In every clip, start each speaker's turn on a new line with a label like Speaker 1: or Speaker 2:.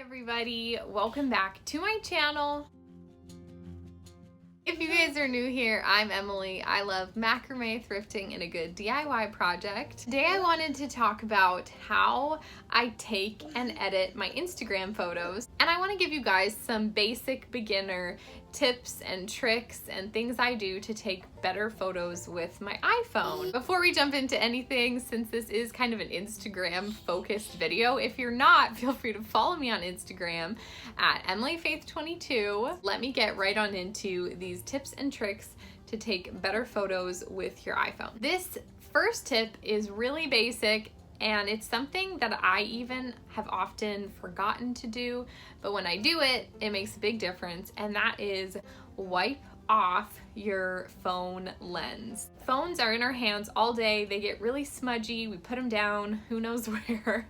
Speaker 1: Everybody, welcome back to my channel. If you guys are new here, I'm Emily. I love macrame, thrifting, and a good DIY project. Today I wanted to talk about how I take and edit my Instagram photos, and I want to give you guys some basic beginner tips and tricks and things I do to take better photos with my iPhone. Before we jump into anything, since this is kind of an Instagram focused video, if you're not, feel free to follow me on Instagram at EmilyFaith22. Let me get right on into these tips and tricks to take better photos with your iPhone. This first tip is really basic, and it's something that I even have often forgotten to do, but when I do it, it makes a big difference, and that is wipe off your phone lens. Phones are in our hands all day. They get really smudgy. We put them down, who knows where,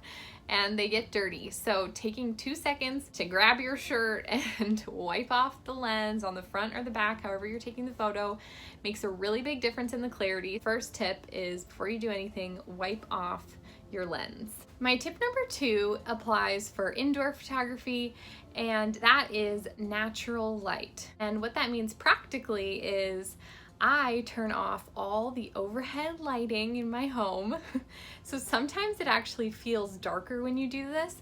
Speaker 1: and they get dirty. So taking 2 seconds to grab your shirt and wipe off the lens on the front or the back, however you're taking the photo, makes a really big difference in the clarity. First tip is, before you do anything, wipe off your lens. My tip number 2 applies for indoor photography, and that is natural light. And what that means practically is I turn off all the overhead lighting in my home. So sometimes it actually feels darker when you do this,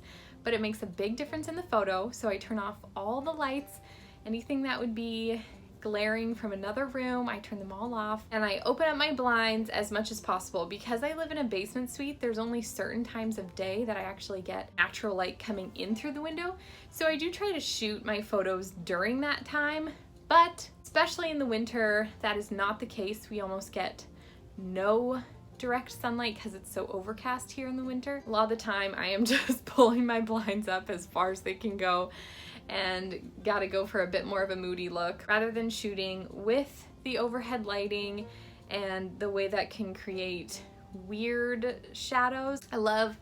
Speaker 1: but it makes a big difference in the photo. So I turn off all the lights, anything that would be glaring from another room, I turn them all off, and I open up my blinds as much as possible. Because I live in a basement suite, there's only certain times of day that I actually get natural light coming in through the window. So I do try to shoot my photos during that time, but especially in the winter, that is not the case. We almost get no direct sunlight because it's so overcast here in the winter. A lot of the time I am just pulling my blinds up as far as they can go and gotta go for a bit more of a moody look, rather than shooting with the overhead lighting and the way that can create weird shadows. I love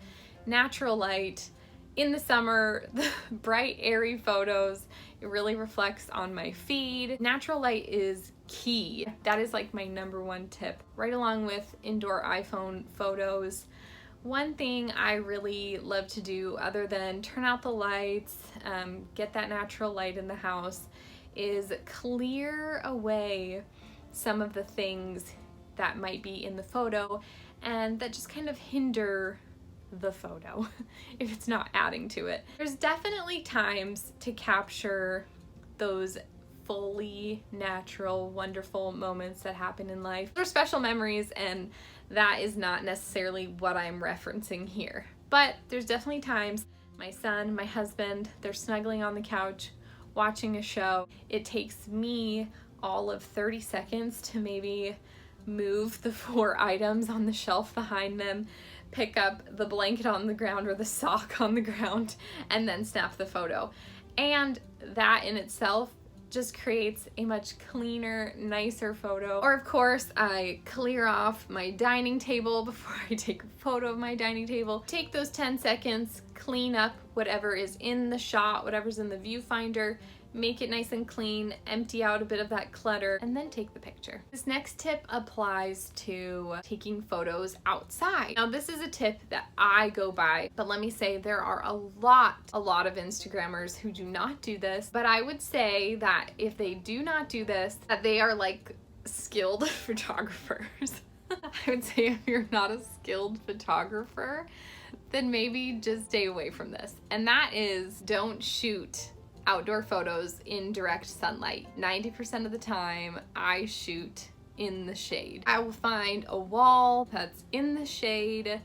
Speaker 1: natural light. In the summer, the bright, airy photos, it really reflects on my feed. Natural light is key. That is like my number 1 tip, right along with indoor iPhone photos. One thing I really love to do, other than turn out the lights, get that natural light in the house, is clear away some of the things that might be in the photo and that just kind of hinder the photo if it's not adding to it. There's definitely times to capture those fully natural, wonderful moments that happen in life. They're special memories, and that is not necessarily what I'm referencing here. But there's definitely times my son, my husband, they're snuggling on the couch watching a show. It takes me all of 30 seconds to maybe move the 4 items on the shelf behind them, pick up the blanket on the ground or the sock on the ground, and then snap the photo. And that in itself just creates a much cleaner, nicer photo. Or of course, I clear off my dining table before I take a photo of my dining table. Take those 10 seconds, clean up whatever is in the shot, whatever's in the viewfinder, make it nice and clean, empty out a bit of that clutter, and then take the picture. This next tip applies to taking photos outside. Now, this is a tip that I go by, but let me say there are a lot of Instagrammers who do not do this, but I would say that if they do not do this, that they are like skilled photographers. I would say if you're not a skilled photographer, then maybe just stay away from this. And that is, don't shoot outdoor photos in direct sunlight. 90% of the time, I shoot in the shade. I will find a wall that's in the shade,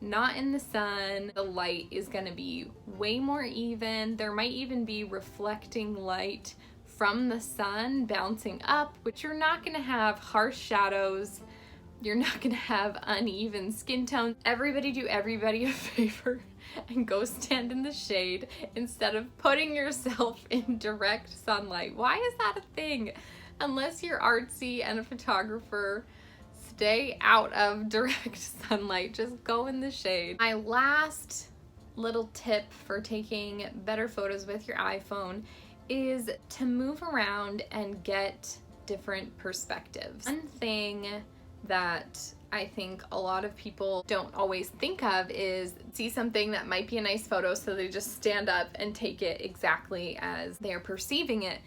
Speaker 1: not in the sun. The light is gonna be way more even. There might even be reflecting light from the sun bouncing up, which you're not gonna have harsh shadows. You're not gonna have uneven skin tones. Everybody do everybody a favor and go stand in the shade instead of putting yourself in direct sunlight. Why is that a thing? Unless you're artsy and a photographer, stay out of direct sunlight. Just go in the shade. My last little tip for taking better photos with your iPhone is to move around and get different perspectives. One thing that I think a lot of people don't always think of is see something that might be a nice photo, so they just stand up and take it exactly as they're perceiving it.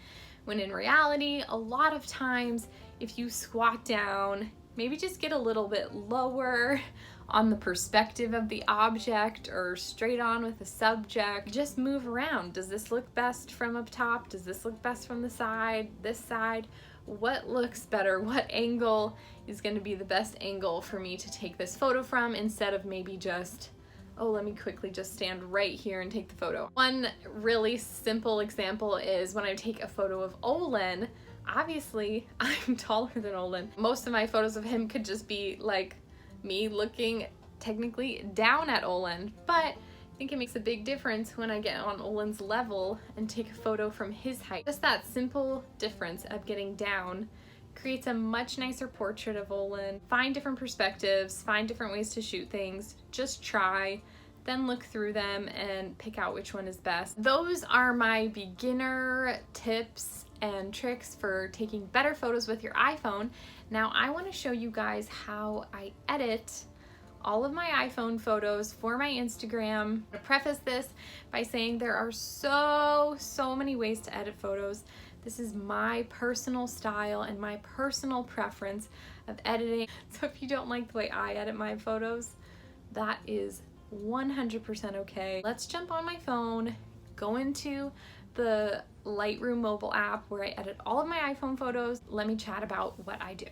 Speaker 1: When in reality, a lot of times, if you squat down, maybe just get a little bit lower on the perspective of the object or straight on with the subject, just move around. Does this look best from up top? Does this look best from the side, this side? What looks better? What angle is going to be the best angle for me to take this photo from, instead of maybe just, oh, let me quickly just stand right here and take the photo. One really simple example is when I take a photo of Olin. Obviously, I'm taller than Olin. Most of my photos of him could just be like me looking technically down at Olin, but I think it makes a big difference when I get on Olin's level and take a photo from his height. Just that simple difference of getting down creates a much nicer portrait of Olin. Find different perspectives, find different ways to shoot things, just try, then look through them and pick out which one is best. Those are my beginner tips and tricks for taking better photos with your iPhone. Now I want to show you guys how I edit all of my iPhone photos for my Instagram. To preface this by saying there are so many ways to edit photos. This is my personal style and my personal preference of editing. So if you don't like the way I edit my photos, that is 100% okay. Let's jump on my phone, go into the Lightroom mobile app where I edit all of my iPhone photos. Let me chat about what I do.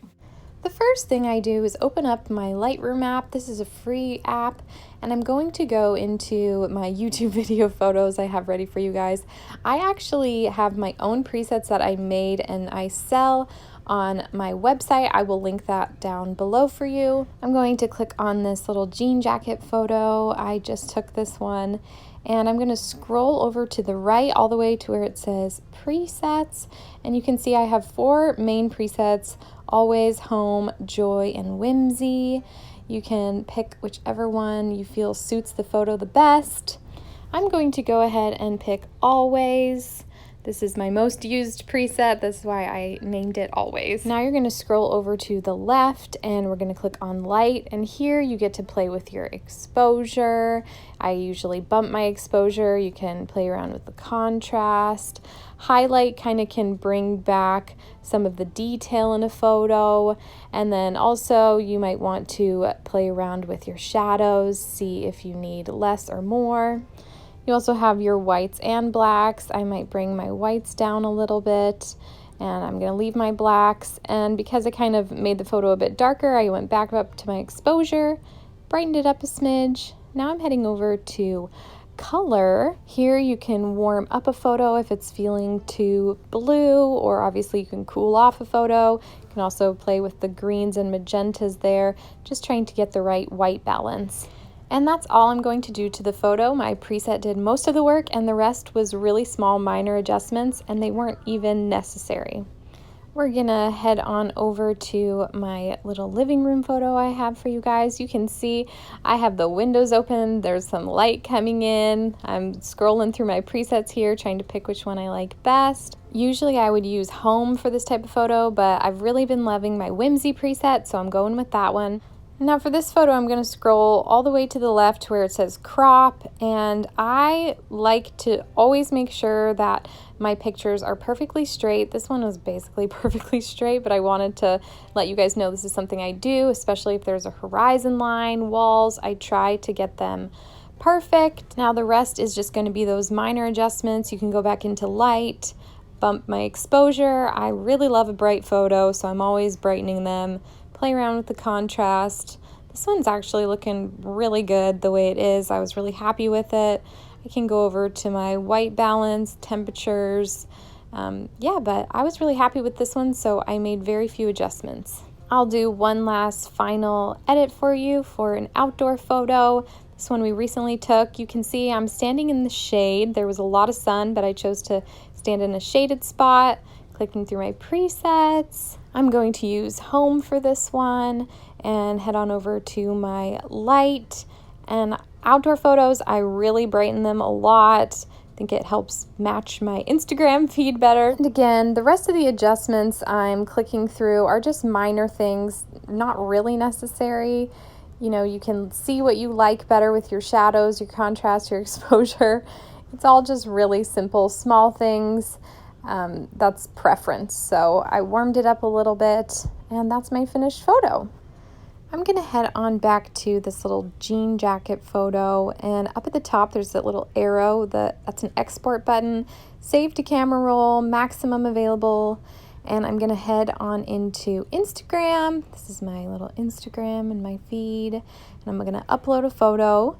Speaker 1: The first thing I do is open up my Lightroom app. This is a free app, and I'm going to go into my YouTube video photos I have ready for you guys. I actually have my own presets that I made and I sell on my website. I will link that down below for you. I'm going to click on this little jean jacket photo. I just took this one, and I'm going to scroll over to the right all the way to where it says presets, and you can see I have 4 main presets: Always, Home, Joy, and Whimsy. You can pick whichever one you feel suits the photo the best. I'm going to go ahead and pick Always. This is my most used preset. That's why I named it Always. Now you're going to scroll over to the left and we're going to click on Light, and here you get to play with your exposure. I usually bump my exposure. You can play around with the contrast. Highlight kind of can bring back some of the detail in a photo, and then also you might want to play around with your shadows, see if you need less or more. You also have your whites and blacks. I might bring my whites down a little bit, and I'm going to leave my blacks. And because I kind of made the photo a bit darker, I went back up to my exposure, brightened it up a smidge. Now I'm heading over to color. Here you can warm up a photo if it's feeling too blue, or obviously you can cool off a photo. You can also play with the greens and magentas there, just trying to get the right white balance. And that's all I'm going to do to the photo. My preset did most of the work, and the rest was really small minor adjustments, and they weren't even necessary. We're gonna head on over to my little living room photo I have for you guys. You can see I have the windows open, there's some light coming in. I'm scrolling through my presets here, trying to pick which one I like best. Usually I would use Home for this type of photo, but I've really been loving my Whimsy preset, so I'm going with that one. Now for this photo, I'm going to scroll all the way to the left where it says crop, and I like to always make sure that my pictures are perfectly straight. This one was basically perfectly straight, but I wanted to let you guys know this is something I do, especially if there's a horizon line, walls. I try to get them perfect. Now the rest is just going to be those minor adjustments. You can go back into light, bump my exposure. I really love a bright photo, so I'm always brightening them. Play around with the contrast. This one's actually looking really good the way it is. I was really happy with it. I can go over to my white balance, temperatures. But I was really happy with this one, so I made very few adjustments. I'll do one last final edit for you for an outdoor photo. This one we recently took. You can see I'm standing in the shade. There was a lot of sun, but I chose to stand in a shaded spot. Clicking through my presets. I'm going to use Home for this one and head on over to my light. And outdoor photos, I really brighten them a lot. think it helps match my Instagram feed better. And again, the rest of the adjustments I'm clicking through are just minor things, not really necessary. You know, you can see what you like better with your shadows, your contrast, your exposure. It's all just really simple, small things. That's preference. So I warmed it up a little bit, and that's my finished photo. I'm gonna head on back to this little jean jacket photo, and up at the top there's that little arrow that's an export button, save to camera roll, maximum available, and I'm gonna head on into Instagram. This is my little Instagram and my feed, and I'm gonna upload a photo.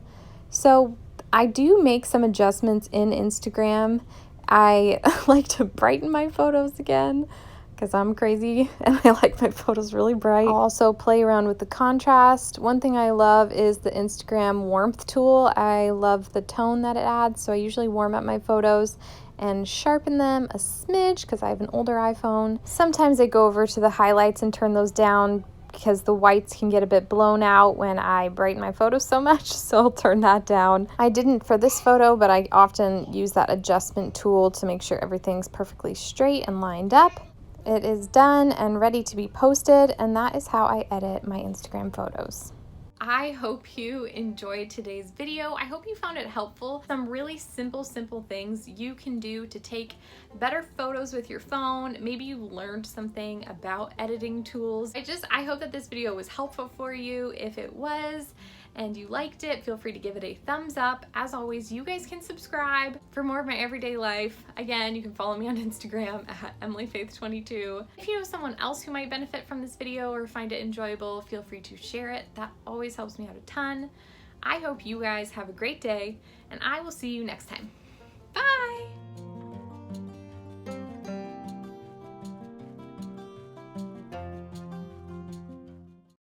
Speaker 1: So I do make some adjustments in Instagram. I like to brighten my photos again, because I'm crazy and I like my photos really bright. I'll also play around with the contrast. One thing I love is the Instagram warmth tool. I love the tone that it adds, so I usually warm up my photos and sharpen them a smidge because I have an older iPhone. Sometimes I go over to the highlights and turn those down because the whites can get a bit blown out when I brighten my photos so much, so I'll turn that down. I didn't for this photo, but I often use that adjustment tool to make sure everything's perfectly straight and lined up. It is done and ready to be posted, and that is how I edit my Instagram photos. I hope you enjoyed today's video. I hope you found it helpful. Some really simple things you can do to take better photos with your phone. Maybe you learned something about editing tools. I hope that this video was helpful for you. If it was, and you liked it, feel free to give it a thumbs up. As always, you guys can subscribe for more of my everyday life. Again, you can follow me on Instagram at EmilyFaith22. If you know someone else who might benefit from this video or find it enjoyable, feel free to share it. That always helps me out a ton. I hope you guys have a great day, and I will see you next time. Bye!